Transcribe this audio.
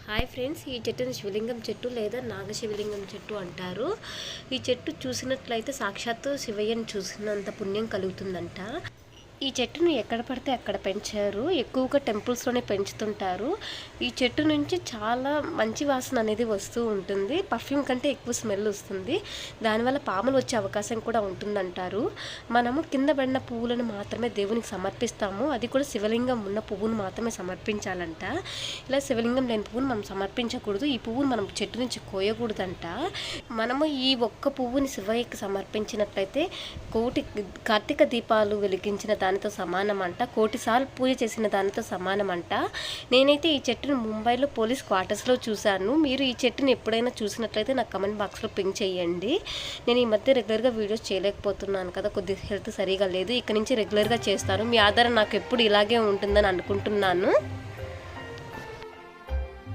Hi friends, ఈ చెట్టుని శివలింగం చెట్టు లేదా నాగశివలింగం చెట్టు అంటారు. ఈ చెట్టు చూసినట్లయితే సాక్షాత్తు శివయ్యను చూసినంత పుణ్యం కలుగుతుందంట. ఈ చెట్టును ఎక్కడ పడితే అక్కడ పెంచారు, ఎక్కువగా టెంపుల్స్లోనే పెంచుతుంటారు. ఈ చెట్టు నుంచి చాలా మంచి వాసన అనేది వస్తూ ఉంటుంది. పర్ఫ్యూమ్ కంటే ఎక్కువ స్మెల్ వస్తుంది. దానివల్ల పాములు వచ్చే అవకాశం కూడా ఉంటుందంటారు. మనము కింద పడిన పువ్వులను మాత్రమే దేవునికి సమర్పిస్తాము. అది కూడా శివలింగం ఉన్న పువ్వును మాత్రమే సమర్పించాలంట. ఇలా శివలింగం లేని పువ్వును మనం సమర్పించకూడదు. ఈ పువ్వును మనం చెట్టు నుంచి కోయకూడదంట. మనము ఈ ఒక్క పువ్వుని శివయ్యకి సమర్పించినట్లయితే కార్తీక దీపాలు వెలిగించిన దానితో సమానమంట, కోటిసార్లు పూజ చేసిన దానితో సమానమంట. నేనైతే ఈ చెట్టును ముంబైలో పోలీస్ క్వార్టర్స్లో చూశాను. మీరు ఈ చెట్టుని ఎప్పుడైనా చూసినట్లయితే నాకు కమెంట్ బాక్స్లో పింక్ చేయండి. నేను ఈ మధ్య రెగ్యులర్గా వీడియోస్ చేయలేకపోతున్నాను కదా, కొద్దిగా హెల్త్ సరిగా లేదు. ఇక్కడి నుంచి రెగ్యులర్గా చేస్తాను. మీ ఆధారం నాకు ఎప్పుడు ఇలాగే ఉంటుందని అనుకుంటున్నాను.